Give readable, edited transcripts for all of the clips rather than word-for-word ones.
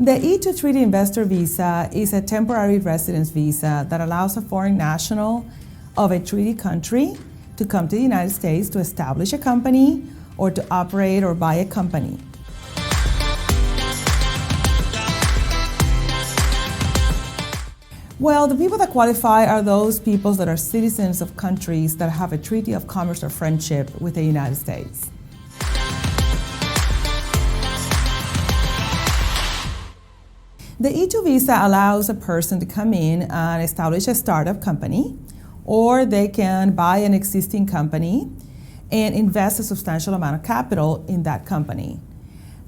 The E2 Treaty Investor Visa is a temporary residence visa that allows a foreign national of a treaty country to come to the United States to establish a company or to operate or buy a company. Well, the people that qualify are those people that are citizens of countries that have a treaty of commerce or friendship with the United States. The E2 visa allows a person to come in and establish a startup company, or they can buy an existing company and invest a substantial amount of capital in that company.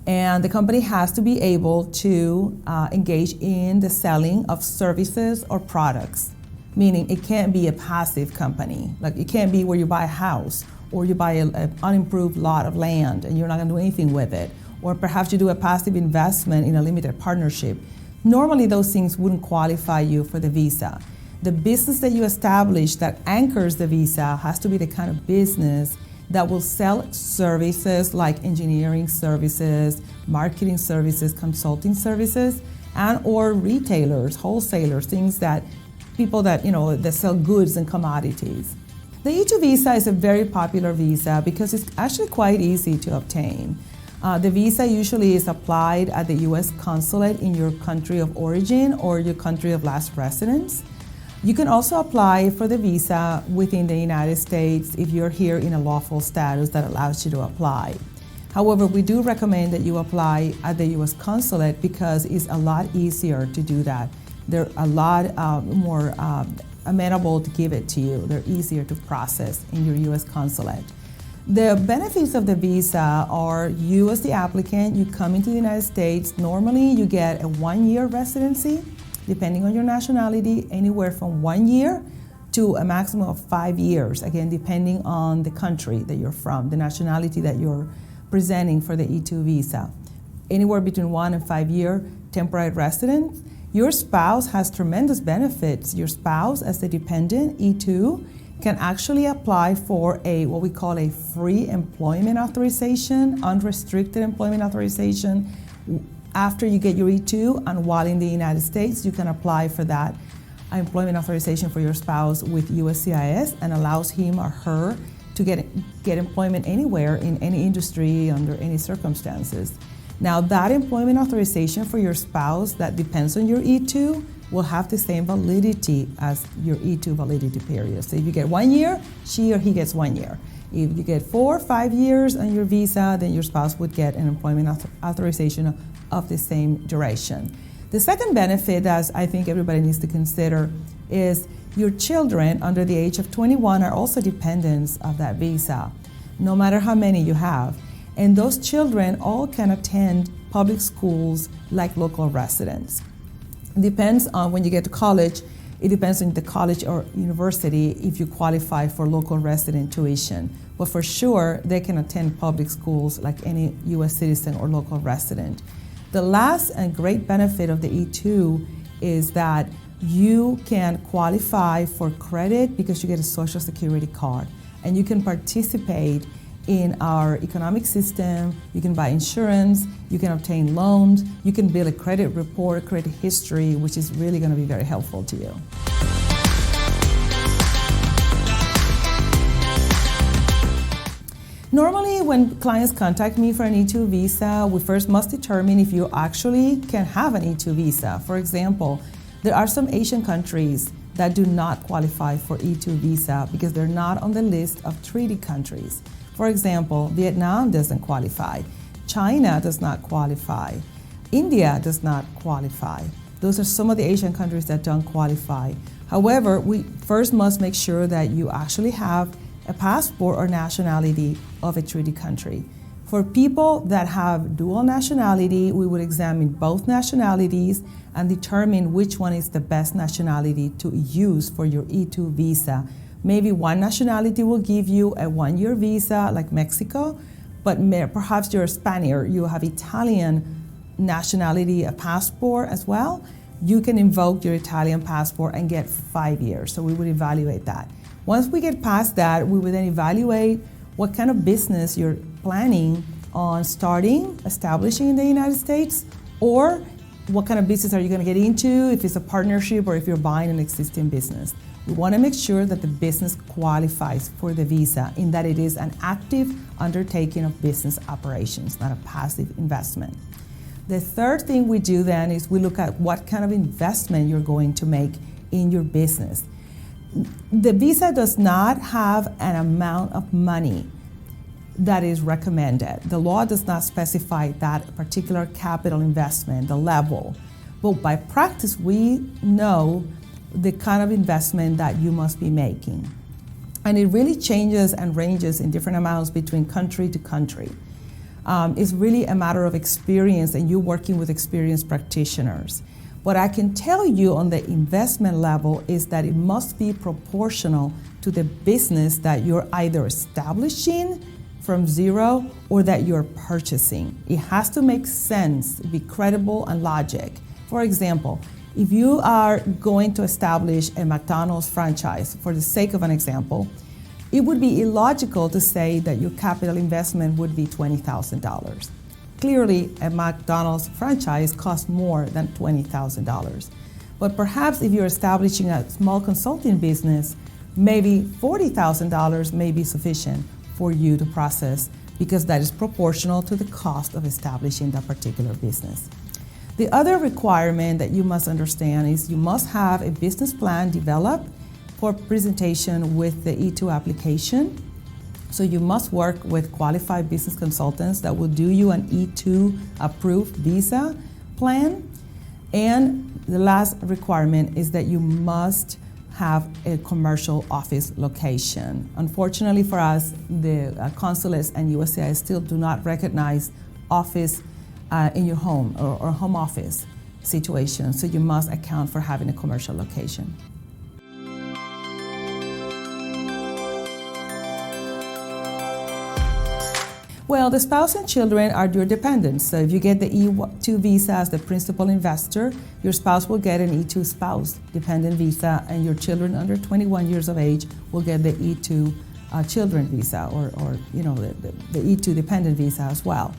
And the company has to be able to engage in the selling of services or products, meaning it can't be a passive company. Like it can't be where you buy a house or you buy an unimproved lot of land and you're not going to do anything with it, or perhaps you do a passive investment in a limited partnership. Normally those things wouldn't qualify you for the visa. The business that you establish that anchors the visa has to be the kind of business that will sell services like engineering services, marketing services, consulting services, and or retailers, wholesalers, things that people that, that sell goods and commodities. The E2 visa is a very popular visa because it's actually quite easy to obtain. The visa usually is applied at the U.S. consulate in your country of origin or your country of last residence. You can also apply for the visa within the United States if you're here in a lawful status that allows you to apply. However, we do recommend that you apply at the U.S. consulate because it's a lot easier to do that. They're a lot more amenable to give it to you. They're easier to process in your U.S. consulate. The benefits of the visa are you as the applicant, you come into the United States, normally you get a 1-year residency, depending on your nationality, anywhere from 1 year to a maximum of 5 years, again, depending on the country that you're from, the nationality that you're presenting for the E2 visa. Anywhere between 1 and 5 year temporary residence. Your spouse has tremendous benefits. Your spouse, as the dependent, E2, can actually apply for what we call a free employment authorization, unrestricted employment authorization. After you get your E2 and while in the United States, you can apply for that employment authorization for your spouse with USCIS and allows him or her to get employment anywhere in any industry under any circumstances. Now that employment authorization for your spouse that depends on your E2 will have the same validity as your E2 validity period. So if you get 1 year, she or he gets 1 year. If you get 4 or 5 years on your visa, then your spouse would get an employment authorization of the same duration. The second benefit that I think everybody needs to consider is your children under the age of 21 are also dependents of that visa, no matter how many you have. And those children all can attend public schools like local residents. It depends on when you get to college, it depends on the college or university if you qualify for local resident tuition. But for sure, they can attend public schools like any U.S. citizen or local resident. The last and great benefit of the E2 is that you can qualify for credit because you get a Social Security card and you can participate in our economic system. You can buy insurance, you can obtain loans, you can build a credit report, credit history, which is really going to be very helpful to you. Normally, when clients contact me for an E2 visa, we first must determine if you actually can have an E2 visa. For example, there are some Asian countries that do not qualify for E2 visa because they're not on the list of treaty countries. For example, Vietnam doesn't qualify, China does not qualify, India does not qualify. Those are some of the Asian countries that don't qualify. However, we first must make sure that you actually have a passport or nationality of a treaty country. For people that have dual nationality, we would examine both nationalities and determine which one is the best nationality to use for your E2 visa. Maybe one nationality will give you a 1-year visa like Mexico, but perhaps you're a Spaniard, you have Italian nationality, a passport as well. You can invoke your Italian passport and get 5 years. So we would evaluate that. Once we get past that, we would then evaluate what kind of business you're planning on establishing in the United States, or what kind of business are you going to get into, if it's a partnership or if you're buying an existing business. We want to make sure that the business qualifies for the visa in that it is an active undertaking of business operations, not a passive investment. The third thing we do then is we look at what kind of investment you're going to make in your business. The visa does not have an amount of money that is recommended. The law does not specify that particular capital investment, the level. But by practice, we know the kind of investment that you must be making. And it really changes and ranges in different amounts between country to country. It's really a matter of experience and you working with experienced practitioners. What I can tell you on the investment level is that it must be proportional to the business that you're either establishing from zero or that you're purchasing. It has to make sense, be credible and logic. For example, if you are going to establish a McDonald's franchise, for the sake of an example, it would be illogical to say that your capital investment would be $20,000. Clearly, a McDonald's franchise costs more than $20,000. But perhaps if you're establishing a small consulting business, maybe $40,000 may be sufficient for you to process because that is proportional to the cost of establishing that particular business. The other requirement that you must understand is you must have a business plan developed for presentation with the E2 application. So you must work with qualified business consultants that will do you an E2 approved visa plan. And the last requirement is that you must have a commercial office location. Unfortunately for us, the consulates and USCIS still do not recognize office in your home or home office situation. So you must account for having a commercial location. Well, the spouse and children are your dependents. So if you get the E2 visa as the principal investor, your spouse will get an E2 spouse dependent visa, and your children under 21 years of age will get the E2 children visa, or the E2 dependent visa as well.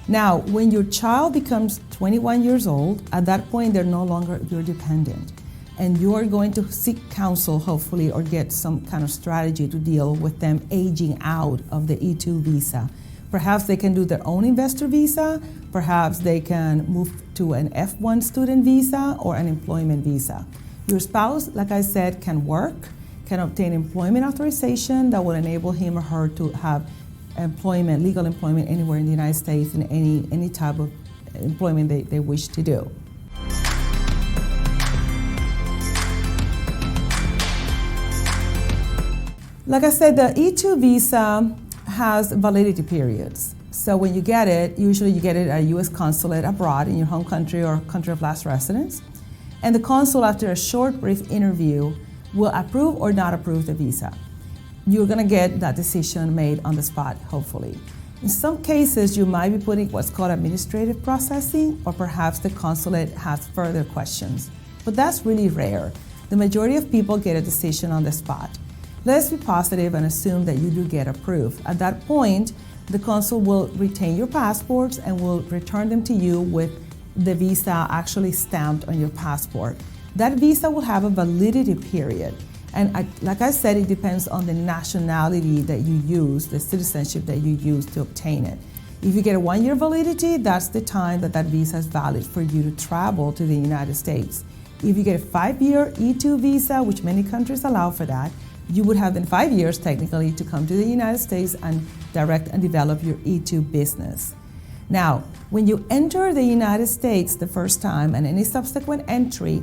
Now, when your child becomes 21 years old, at that point they're no longer your dependent, and you are going to seek counsel, hopefully, or get some kind of strategy to deal with them aging out of the E2 visa. Perhaps they can do their own investor visa, perhaps they can move to an F1 student visa or an employment visa. Your spouse, like I said, can work, can obtain employment authorization that will enable him or her to have employment, legal employment anywhere in the United States in any type of employment they wish to do. Like I said, the E2 visa has validity periods. So when you get it, usually you get it at a U.S. consulate abroad in your home country or country of last residence. And the consul, after a short, brief interview, will approve or not approve the visa. You're going to get that decision made on the spot, hopefully. In some cases, you might be putting what's called administrative processing, or perhaps the consulate has further questions. But that's really rare. The majority of people get a decision on the spot. Let's be positive and assume that you do get approved. At that point, the consul will retain your passports and will return them to you with the visa actually stamped on your passport. That visa will have a validity period. And like I said, it depends on the nationality that you use, the citizenship that you use to obtain it. If you get a 1-year validity, that's the time that that visa is valid for you to travel to the United States. If you get a 5-year E2 visa, which many countries allow for that, you would have then 5 years technically to come to the United States and direct and develop your E2 business. Now, when you enter the United States the first time and any subsequent entry,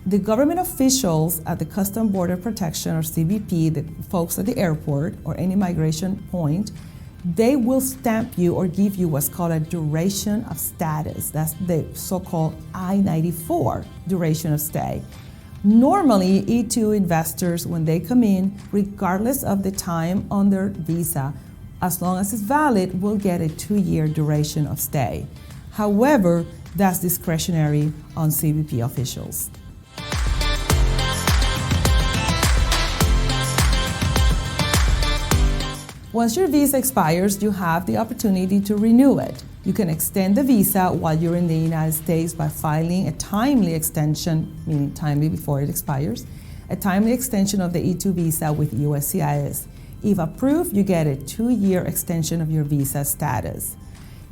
the government officials at the Customs Border Protection, or CBP, the folks at the airport or any migration point, they will stamp you or give you what's called a duration of status. That's the so-called I-94 duration of stay. Normally, E2 investors, when they come in, regardless of the time on their visa, as long as it's valid, will get a 2-year duration of stay. However, that's discretionary on CBP officials. Once your visa expires, you have the opportunity to renew it. You can extend the visa while you're in the United States by filing a timely extension, meaning timely before it expires, a timely extension of the E2 visa with USCIS. If approved, you get a 2-year extension of your visa status.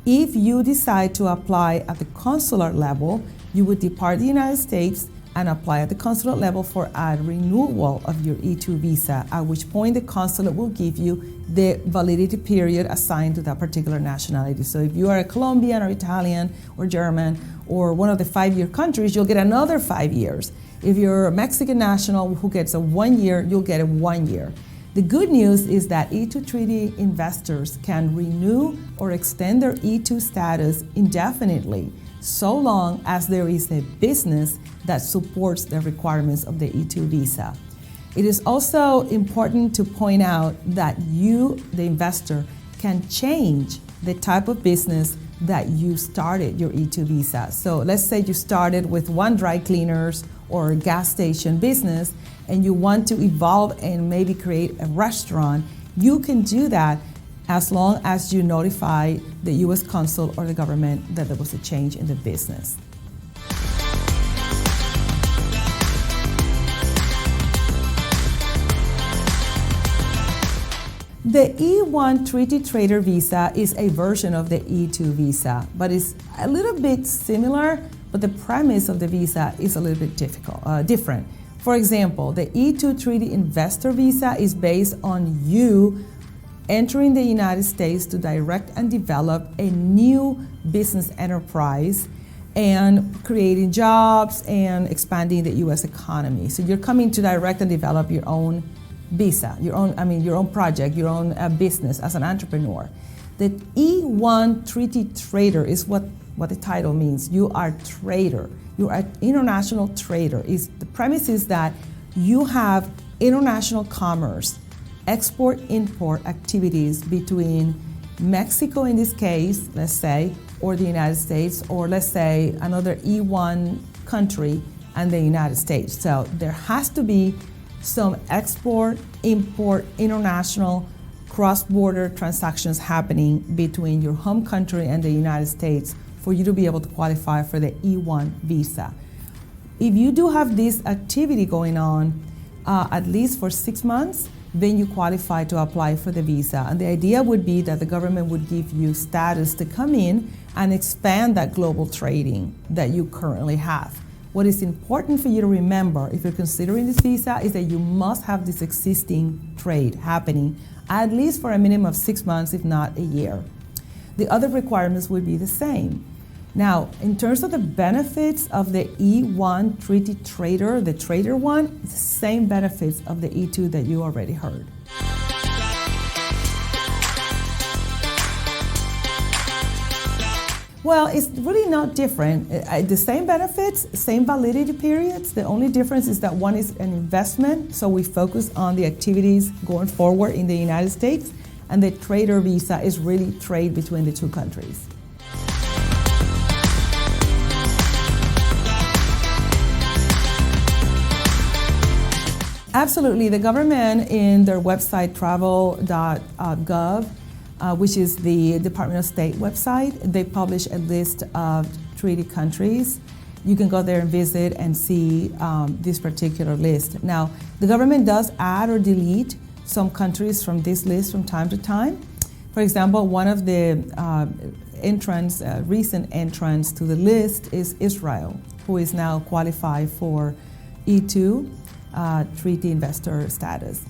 If you decide to apply at the consular level, you would depart the United States and apply at the consulate level for a renewal of your E2 visa, at which point the consulate will give you the validity period assigned to that particular nationality. So if you are a Colombian or Italian or German or one of the 5-year countries, you'll get another 5 years. If you're a Mexican national who gets a 1 year, you'll get a 1 year. The good news is that E2 treaty investors can renew or extend their E2 status indefinitely, so long as there is a business that supports the requirements of the E2 visa. It is also important to point out that you, the investor, can change the type of business that you started your E2 visa. So let's say you started with one dry cleaners or gas station business and you want to evolve and maybe create a restaurant. You can do that as long as you notify the U.S. consul or the government that there was a change in the business. The E1 Treaty Trader visa is a version of the E2 visa, but it's a little bit similar, but the premise of the visa is a little bit different. For example, the E2 Treaty Investor visa is based on you entering the United States to direct and develop a new business enterprise and creating jobs and expanding the U.S. economy. So you're coming to direct and develop your own visa, your own project, your own business as an entrepreneur. The E1 Treaty Trader is what the title means. You are a trader. You are an international trader. The premise is that you have international commerce, export-import activities between Mexico in this case, let's say, or the United States, or let's say another E1 country and the United States. So there has to be some export, import, international, cross-border transactions happening between your home country and the United States for you to be able to qualify for the E1 visa. If you do have this activity going on at least for 6 months, then you qualify to apply for the visa. And the idea would be that the government would give you status to come in and expand that global trading that you currently have. What is important for you to remember if you're considering this visa is that you must have this existing trade happening at least for a minimum of 6 months, if not a year. The other requirements would be the same. Now, in terms of the benefits of the E1 Treaty Trader, the Trader one, it's the same benefits of the E2 that you already heard. Well, it's really not different. The same benefits, same validity periods. The only difference is that one is an investment, so we focus on the activities going forward in the United States, and the trader visa is really trade between the two countries. Absolutely. The government in their website, travel.gov, which is the Department of State website, they publish a list of treaty countries. You can go there and visit and see this particular list. Now, the government does add or delete some countries from this list from time to time. For example, one of the recent entrants to the list is Israel, who is now qualified for E2 treaty investor status.